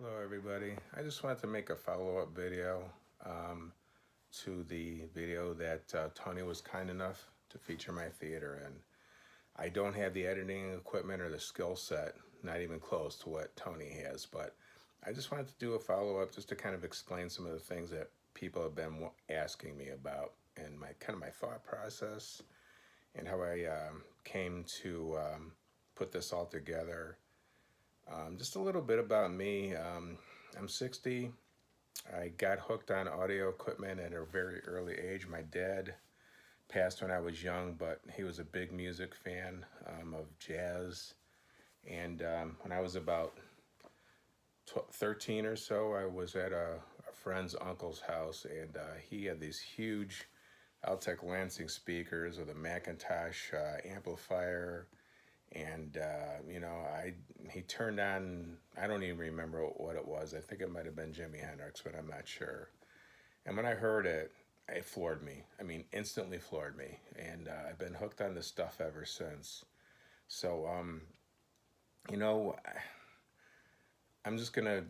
Hello everybody. I just wanted to make a follow-up video um, to the video that Tony was kind enough to feature my theater in. I don't have the editing equipment or the skill set, not even close to what Tony has, but I just wanted to do a follow-up just to kind of explain some of the things that people have been asking me about and my thought process and how I came to put this all together. Just a little bit about me. I'm 60. I got hooked on audio equipment at a very early age. My dad passed when I was young, but he was a big music fan of jazz. And when I was about 13 or so, I was at a friend's uncle's house, and he had these huge Altec Lansing speakers with a Macintosh amplifier. And he turned on, I don't even remember what it was. I think it might have been Jimi Hendrix, but I'm not sure. And when I heard it, it floored me. I mean, instantly floored me. And I've been hooked on this stuff ever since. So, you know, I'm just going to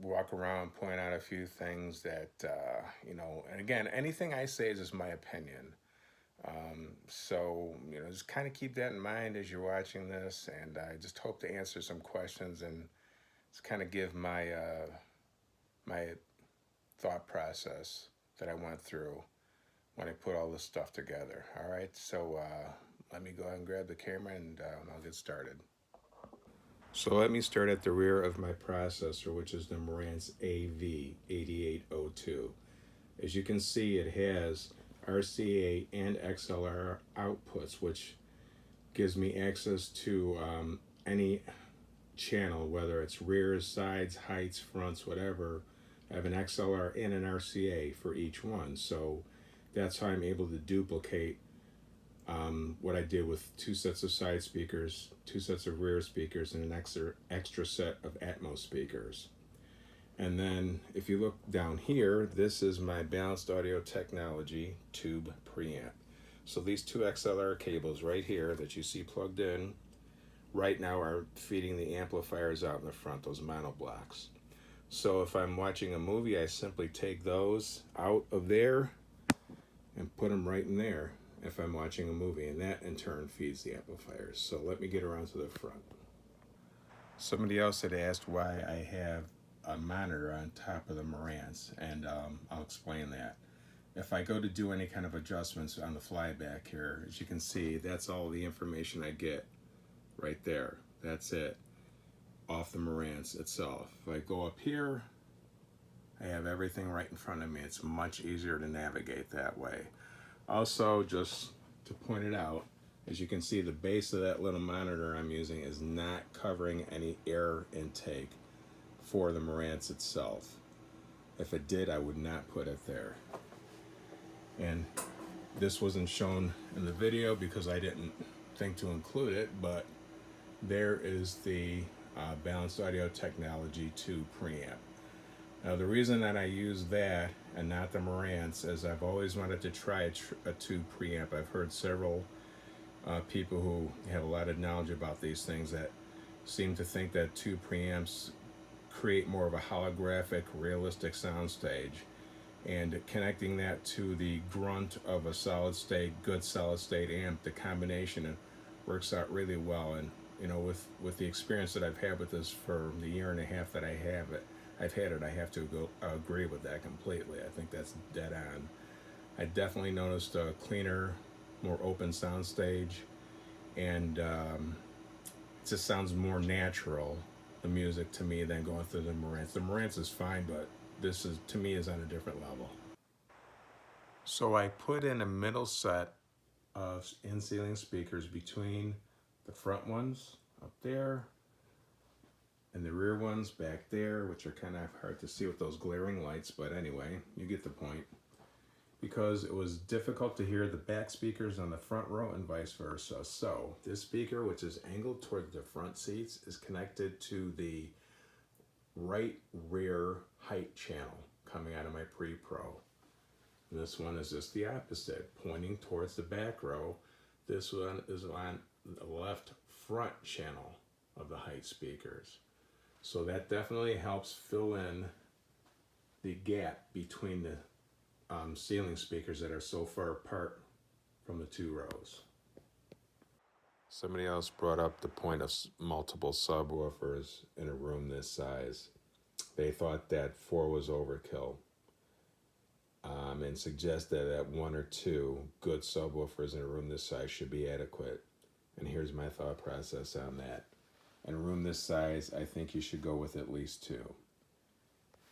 walk around, point out a few things that, and again, anything I say is just my opinion. Just kind of keep that in mind as you're watching this, and I just hope to answer some questions and just kind of give my thought process that I went through when I put all this stuff together. All right, so let me go ahead and grab the camera and I'll get started. So let me start at the rear of my processor, which is the Marantz AV8802. As you can see, it has RCA and XLR outputs, which gives me access to any channel, whether it's rears, sides, heights, fronts, whatever. I have an XLR and an RCA for each one, so that's how I'm able to duplicate what I did with two sets of side speakers, two sets of rear speakers, and an extra set of Atmos speakers. And then if you look down here, this is my Balanced Audio Technology tube preamp. So these two XLR cables right here that you see plugged in right now are feeding the amplifiers out in the front, those mono blocks. So if I'm watching a movie, I simply take those out of there and put them right in there if I'm watching a movie, and that in turn feeds the amplifiers. So let me get around to the front. Somebody else had asked why I have a monitor on top of the Marantz, and I'll explain that. If I go to do any kind of adjustments on the flyback here, as you can see, that's all the information I get right there. That's it, off the Marantz itself. If I go up here, I have everything right in front of me. It's much easier to navigate that way. Also, just to point it out, as you can see, the base of that little monitor I'm using is not covering any air intake for the Marantz itself. If it did, I would not put it there. And this wasn't shown in the video because I didn't think to include it, but there is the Balanced Audio Technology 2 preamp. Now the reason that I use that and not the Marantz is I've always wanted to try a tube preamp. I've heard several people who have a lot of knowledge about these things that seem to think that tube preamps create more of a holographic, realistic soundstage. And connecting that to the grunt of a solid state, good solid state amp, the combination works out really well. And with the experience that I've had with this for the year and a half that I've had it, I have to agree with that completely. I think that's dead on. I definitely noticed a cleaner, more open soundstage, and it just sounds more natural, the music to me, than going through the Marantz. The Marantz is fine, but this is, to me, is on a different level. So I put in a middle set of in-ceiling speakers between the front ones up there and the rear ones back there, which are kind of hard to see with those glaring lights, but anyway, you get the point. Because it was difficult to hear the back speakers on the front row and vice versa. So this speaker, which is angled toward the front seats, is connected to the right rear height channel coming out of my Pre-Pro. And this one is just the opposite, pointing towards the back row. This one is on the left front channel of the height speakers. So that definitely helps fill in the gap between the ceiling speakers that are so far apart from the two rows. Somebody else brought up the point of multiple subwoofers in a room this size. They thought that 4 was overkill, and suggested that 1 or 2 good subwoofers in a room this size should be adequate. And here's my thought process on that. In a room this size, I think you should go with at least 2.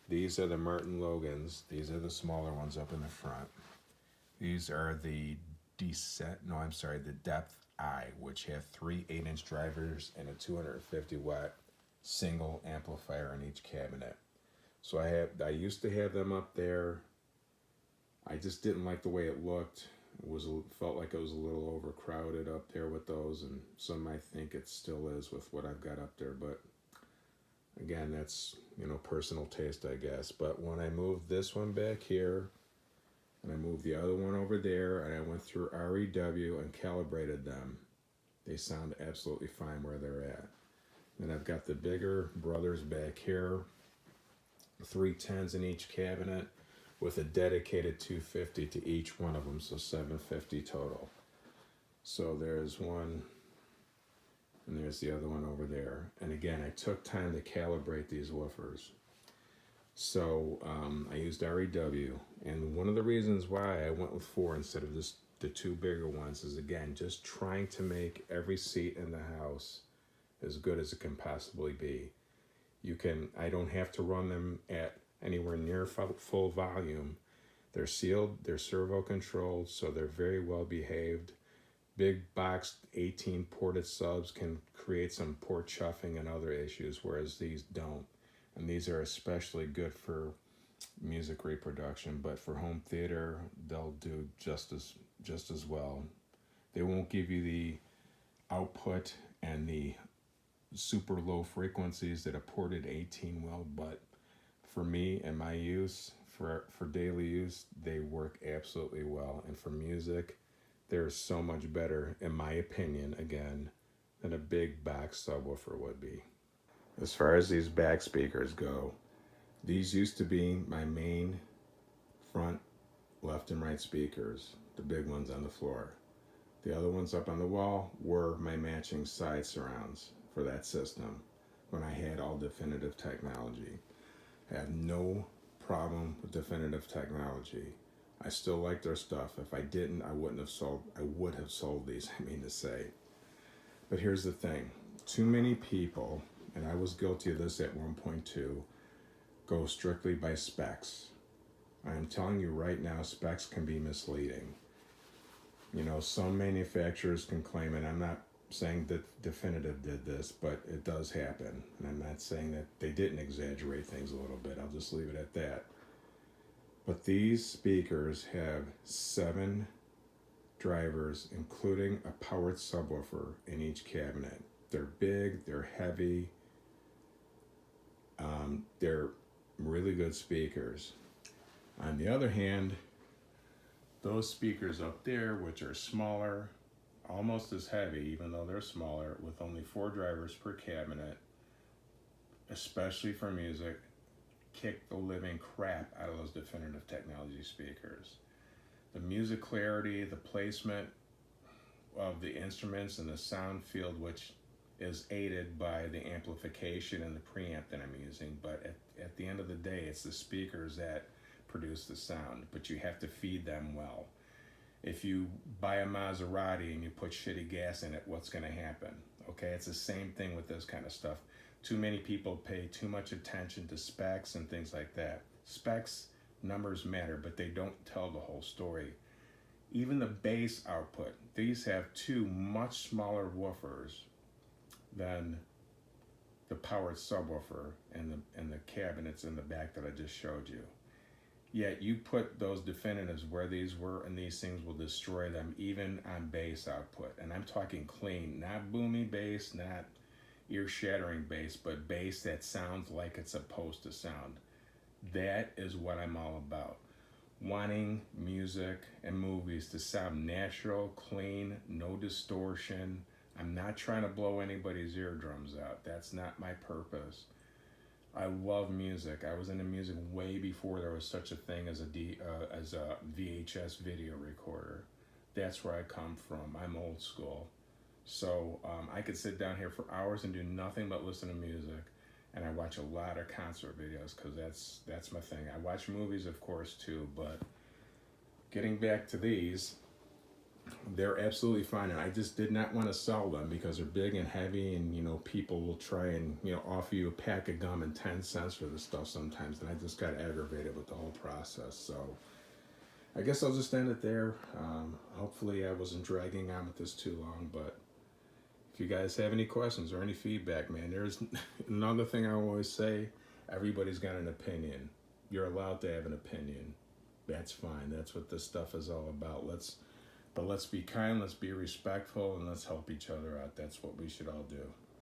These are the Martin Logans. These are the smaller ones up in the front. These are the the Depth I, which have 3 8-inch drivers and a 250 watt single amplifier in each cabinet. So I used to have them up there. I just didn't like the way it looked. Felt like it was a little overcrowded up there with those, and some might think it still is with what I've got up there, but again, that's, personal taste, I guess. But when I moved this one back here, and I moved the other one over there, and I went through REW and calibrated them, they sound absolutely fine where they're at. Then I've got the bigger brothers back here, 3 10s in each cabinet, with a dedicated 250 to each one of them, so 750 total. So there's one, and there's the other one over there. And again, I took time to calibrate these woofers. So I used REW, and one of the reasons why I went with 4 instead of the 2 bigger ones is, again, just trying to make every seat in the house as good as it can possibly be. I don't have to run them at anywhere near full volume. They're sealed, they're servo controlled, so they're very well behaved. Big box 18 ported subs can create some port chuffing and other issues, whereas these don't. And these are especially good for music reproduction, but for home theater, they'll do just as well. They won't give you the output and the super low frequencies that a ported 18 will, but for me and my use, for daily use, they work absolutely well. And for music, they're so much better, in my opinion, again, than a big box subwoofer would be. As far as these back speakers go, these used to be my main front left and right speakers, the big ones on the floor. The other ones up on the wall were my matching side surrounds for that system when I had all Definitive technology. I have no problem with Definitive technology. I still like their stuff. If I didn't, I would have sold these, I mean to say. But here's the thing. Too many people, and I was guilty of this at one point too, go strictly by specs. I am telling you right now, specs can be misleading. Some manufacturers can claim, and I'm not saying that Definitive did this, but it does happen. And I'm not saying that they didn't exaggerate things a little bit. I'll just leave it at that. But these speakers have 7 drivers, including a powered subwoofer in each cabinet. They're big, they're heavy, they're really good speakers. On the other hand, those speakers up there, which are smaller, almost as heavy, even though they're smaller, with only 4 drivers per cabinet, especially for music, kick the living crap out of those Definitive technology speakers. The music clarity, the placement of the instruments and the sound field, which is aided by the amplification and the preamp that I'm using, but at the end of the day, it's the speakers that produce the sound, but you have to feed them well. If you buy a Maserati and you put shitty gas in it, what's going to happen? Okay, it's the same thing with this kind of stuff. Too many people pay too much attention to specs and things like that. Specs, numbers matter, but they don't tell the whole story. Even the bass output, these have 2 much smaller woofers than the powered subwoofer and the cabinets in the back that I just showed you. Yet you put those Definitives where these were, and these things will destroy them, even on bass output. And I'm talking clean, not boomy bass, not ear-shattering bass, but bass that sounds like it's supposed to sound. That is what I'm all about. Wanting music and movies to sound natural, clean, no distortion. I'm not trying to blow anybody's eardrums out. That's not my purpose. I love music. I was into music way before there was such a thing as as a VHS video recorder. That's where I come from. I'm old school. So I could sit down here for hours and do nothing but listen to music, and I watch a lot of concert videos because that's my thing. I watch movies, of course, too. But getting back to these, they're absolutely fine, and I just did not want to sell them because they're big and heavy, and people will try and offer you a pack of gum and 10 cents for this stuff sometimes, and I just got aggravated with the whole process. So I guess I'll just end it there. Hopefully I wasn't dragging on with this too long, but if you guys have any questions or any feedback, man, there's another thing I always say: everybody's got an opinion. You're allowed to have an opinion. That's fine. That's what this stuff is all about. Let's be kind, let's be respectful, and let's help each other out. That's what we should all do.